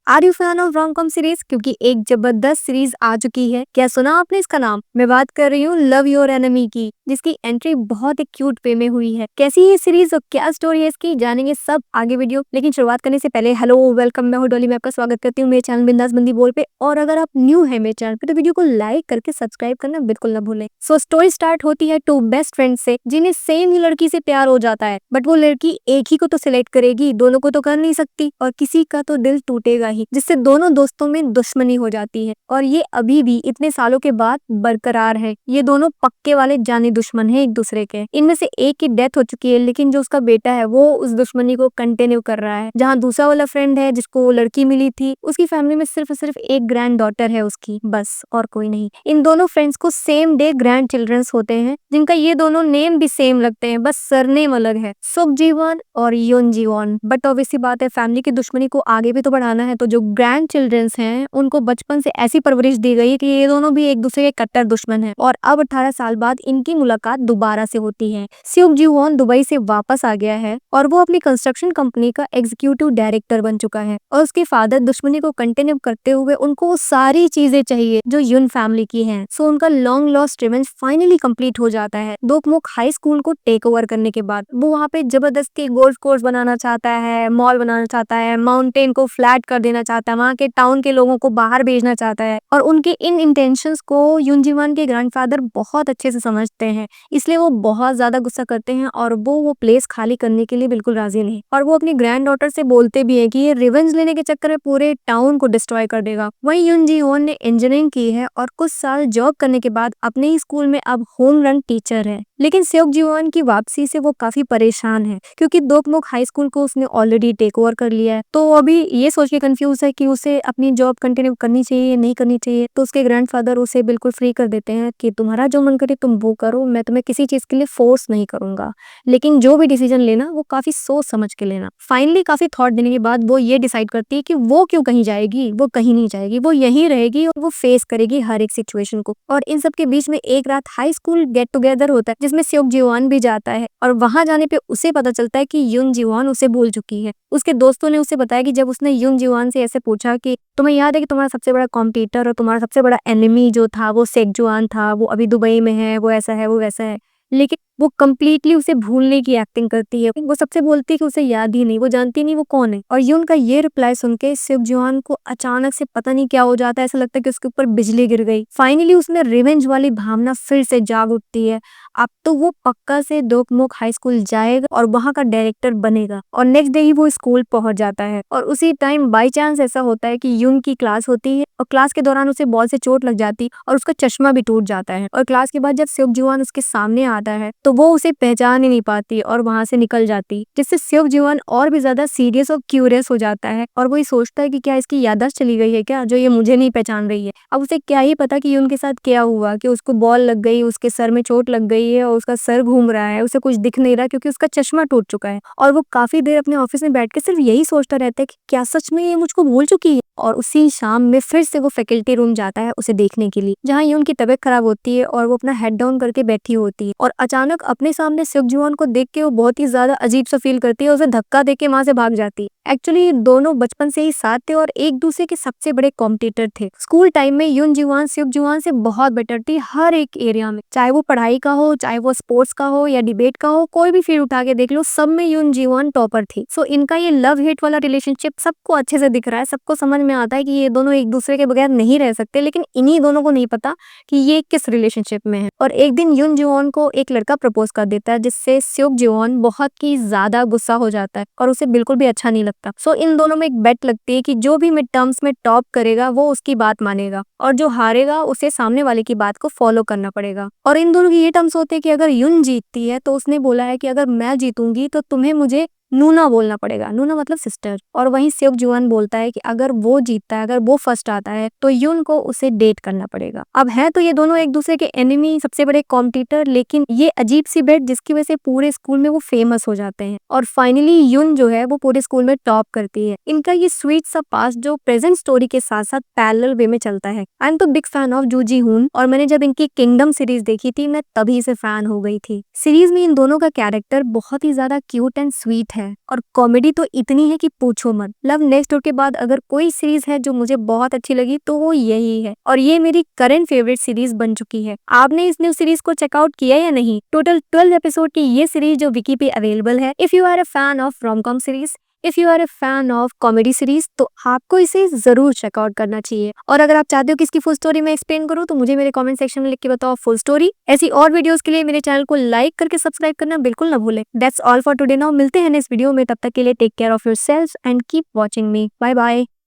Are you fan of rom com series? क्योंकि एक जबरदस्त सीरीज आ चुकी है। क्या सुना आपने इसका नाम? मैं बात कर रही हूँ लव योर एनिमी की, जिसकी एंट्री बहुत ही क्यूट वे में हुई है। कैसी है ये सीरीज और क्या स्टोरी है इसकी, जानेंगे सब आगे वीडियो। लेकिन शुरुआत करने से पहले हेलो वेलकम, मैं हूँ डॉली, मैं आपका स्वागत करती हूँ मेरे चैनल बिंदास बंदी बोल पे। और अगर आप न्यू है मेरे चैनल पे तो वीडियो को लाइक करके सब्सक्राइब करना बिल्कुल ना भूलें। सो स्टोरी स्टार्ट होती है टू बेस्ट फ्रेंड से, जिन्हें सेम ही लड़की से प्यार हो जाता है। बट वो लड़की एक ही को तो सिलेक्ट करेगी, दोनों को तो कर नहीं सकती, और किसी का तो दिल टूटेगा ही, जिससे दोनों दोस्तों में दुश्मनी हो जाती है। और ये अभी भी इतने सालों के बाद बरकरार है। ये दोनों पक्के वाले जानी दुश्मन है एक दूसरे के। इनमें से एक की डेथ हो चुकी है, लेकिन जो उसका बेटा है वो उस दुश्मनी को कंटिन्यू कर रहा है। जहाँ दूसरा वाला फ्रेंड है जिसको वो लड़की मिली थी, उसकी फैमिली में सिर्फ और सिर्फ एक ग्रैंड डॉटर है उसकी, बस और कोई नहीं। इन दोनों फ्रेंड्स को सेम डे ग्रैंड चिल्ड्रंस होते हैं, जिनका ये दोनों नेम भी सेम लगते हैं, बस सरनेम अलग है, सुखजीवन और युनजीवन। बट ऑब्वियसली बात है, फैमिली की दुश्मनी को आगे भी तो बढ़ाना है। तो जो ग्रैंड चिल्ड्रंस हैं उनको बचपन से ऐसी परवरिश दी गई है कि ये दोनों भी एक दूसरे के कट्टर दुश्मन हैं। और अब 18 साल बाद इनकी मुलाकात दोबारा से होती है। सुखजीवन दुबई से वापस आ गया है और वो अपनी कंस्ट्रक्शन कंपनी का एग्जीक्यूटिव डायरेक्टर बन चुका है। और उसके फादर दुश्मनी को कंटिन्यू करते हुए उनको वो सारी चीजें चाहिए जो युन फैमिली की हैं। सो उनका long lost revenge finally complete हो जाता है। दोकमोक हाई स्कूल को टेक ओवर करने के बाद वो वहाँ पे जबरदस्ती गोल्फ कोर्स बनाना चाहता है, मॉल बनाना चाहता है, माउंटेन को फ्लैट कर देना चाहता है, वहाँ के टाउन के लोगों को बाहर भेजना चाहता है। और उनके इन इंटेंशंस को युनजीवन के ग्रैंडफादर बहुत अच्छे से समझते हैं, इसलिए वो बहुत ज्यादा गुस्सा करते हैं और वो प्लेस खाली करने के लिए बिल्कुल राजी नहीं। और वो अपनी ग्रैंड डॉटर से बोलते भी है कि ये रिवेंज लेने के चक्कर में पूरे टाउन को डिस्ट्रॉय कर देगा। वहीं युनजीवन ने इंजीनियरिंग की है और कुछ साल जॉब करने के बाद अपने ही स्कूल में अब होम रन टीचर है। लेकिन सुखजीवन की वापसी से वो काफी परेशान है, क्योंकि दोकमोक हाई स्कूल को उसने ऑलरेडी टेक ओवर कर लिया है। तो अभी ये सोच के कंफ्यूज है कि उसे अपनी जॉब कंटिन्यू करनी चाहिए या नहीं करनी चाहिए। तो उसके ग्रैंडफादर उसे बिल्कुल फ्री कर देते हैं कि तुम्हारा जो मन करे तुम वो करो, मैं तुम्हें किसी चीज के लिए फोर्स नहीं करूंगा, लेकिन जो भी डिसीजन लेना वो काफी सोच समझ के लेना। फाइनली काफी थॉट देने के बाद वो ये डिसाइड करती है कि वो क्यों कहीं जाएगी, वो कहीं नहीं जाएगी, वो यहीं रहेगी और वो फेस करेगी हर एक सिचुएशन को। और इन सब के बीच में एक रात हाई स्कूल गेट टुगेदर होता है, जिसमें सुखजीवन भी जाता है। और वहां जाने पे उसे पता चलता है कि युनजीवन उसे भूल चुकी है। उसके दोस्तों ने उसे बताया कि जब उसने युनजीवन से ऐसे पूछा कि तुम्हें याद है कि तुम्हारा सबसे बड़ा कॉम्पिटिटर और तुम्हारा सबसे बड़ा एनिमी जो था वो सेकजुआन था, वो अभी दुबई में है, वो ऐसा है वो वैसा है, लेकिन वो कंप्लीटली उसे भूलने की एक्टिंग करती है। वो सबसे बोलती है कि उसे याद ही नहीं, वो जानती नहीं वो कौन है। और युन का ये रिप्लाई सुन के सुखजीवन को अचानक से पता नहीं क्या हो जाता है, ऐसा लगता है कि उसके ऊपर बिजली गिर गई। फाइनली उसमें रिवेंज वाली भावना फिर से जाग उठती है। अब तो वो पक्का से दोकमोक हाई स्कूल जाएगा और वहां का डायरेक्टर बनेगा। और नेक्स्ट डे ही वो स्कूल पहुंच जाता है। और उसी टाइम बाई चांस ऐसा होता है कि युन की क्लास होती है और क्लास के दौरान उसे बॉल से चोट लग जाती और उसका चश्मा भी टूट जाता है। और क्लास के बाद जब सुखजीवन उसके सामने आता है तो वो उसे पहचान ही नहीं पाती और वहां से निकल जाती, जिससे सुखजीवन और भी ज्यादा सीरियस और क्यूरियस हो जाता है। और वो ये सोचता है कि क्या इसकी याददाश्त चली गई है क्या, जो ये मुझे नहीं पहचान रही है। अब उसे क्या ही पता कि युन के साथ क्या हुआ, कि उसको बॉल लग गई, उसके सर में चोट लग गई है और उसका सर घूम रहा है, उसे कुछ दिख नहीं रहा क्योंकि उसका चश्मा टूट चुका है। और वो काफी देर अपने ऑफिस में बैठ के सिर्फ यही सोचता रहता है कि क्या सच में ये मुझको भूल चुकी है। और उसी शाम में फिर से वो फैकल्टी रूम जाता है उसे देखने के लिए, जहाँ युन की तबीयत खराब होती है और वो अपना हेड डाउन करके बैठी होती है। और अचानक अपने सामने सुखजीवन को देख के वो बहुत ही ज्यादा अजीब सा फील करती है, उसे धक्का देके वहां से भाग जाती है। एक्चुअली दोनों बचपन से ही साथ थे और एक दूसरे के सबसे बड़े कॉम्पिटिटर थे। स्कूल टाइम में युनजीवन सुखजीवन से बहुत बेटर थी हर एक एरिया में, चाहे वो पढ़ाई का हो, चाहे वो स्पोर्ट्स का हो या डिबेट का हो, कोई भी फील्ड उठा के देख लो, सब में युनजीवन टॉपर थी। सो इनका ये लव हेट वाला रिलेशनशिप सबको अच्छे से दिख रहा है, सबको समझ में आता है कि ये दोनों एक दूसरे के बगैर नहीं रह सकते, लेकिन इन्हीं दोनों को नहीं पता कि ये किस रिलेशनशिप में है। और एक दिन युनजीवन को एक लड़का प्रपोज कर देता है, जिससे सुखजीवन बहुत ही ज्यादा गुस्सा हो जाता है और उसे बिल्कुल भी अच्छा नहीं लगता। सो इन दोनों में एक बेट लगती है कि जो भी मिड टर्म्स में टॉप करेगा वो उसकी बात मानेगा और जो हारेगा उसे सामने वाले की बात को फॉलो करना पड़ेगा। और इन दोनों की ये टर्म्स होते हैं कि अगर युन जीतती है तो उसने बोला है कि अगर मैं जीतूंगी तो तुम्हें मुझे नूना बोलना पड़ेगा, नूना मतलब सिस्टर। और वहीं सुखजीवन बोलता है कि अगर वो जीतता है, अगर वो फर्स्ट आता है तो युन को उसे डेट करना पड़ेगा। अब है तो ये दोनों एक दूसरे के एनिमी, सबसे बड़े कॉम्पिटिटर, लेकिन ये अजीब सी बेट जिसकी वजह से पूरे स्कूल में वो फेमस हो जाते हैं। और फाइनली युन जो है वो पूरे स्कूल में टॉप करती है। इनका ये स्वीट सा पास्ट जो प्रेजेंट स्टोरी के साथ साथ पैरेलल वे में चलता है। आई एम तो बिग फैन ऑफ जू जी हून और मैंने जब इनकी किंगडम सीरीज देखी थी मैं तभी से फैन हो गई थी। सीरीज में इन दोनों का कैरेक्टर बहुत ही ज्यादा क्यूट एंड स्वीट है। है और कॉमेडी तो इतनी है कि पूछो मत। लव नेक्स्ट डोर के बाद अगर कोई सीरीज है जो मुझे बहुत अच्छी लगी तो वो यही है और ये मेरी करंट फेवरेट सीरीज बन चुकी है। आपने इस न्यू सीरीज को चेकआउट किया या नहीं? टोटल 12 एपिसोड की ये सीरीज जो विकी पे अवेलेबल है। If you are a fan of rom com series, if you are a fan of comedy series तो आपको इसे जरूर चेकआउट करना चाहिए। और अगर आप चाहते हो कि इसकी फुल स्टोरी में एक्सप्लेन करूँ तो मुझे मेरे कमेंट सेक्शन में लिख के बताओ फुल स्टोरी। ऐसी और वीडियोस के लिए मेरे चैनल को लाइक करके सब्सक्राइब करना बिल्कुल ना भूलें। That's all for today now. मिलते हैं नेक्स्ट वीडियो में, तब तक के लिए take care of yourself and keep watching me. Bye bye.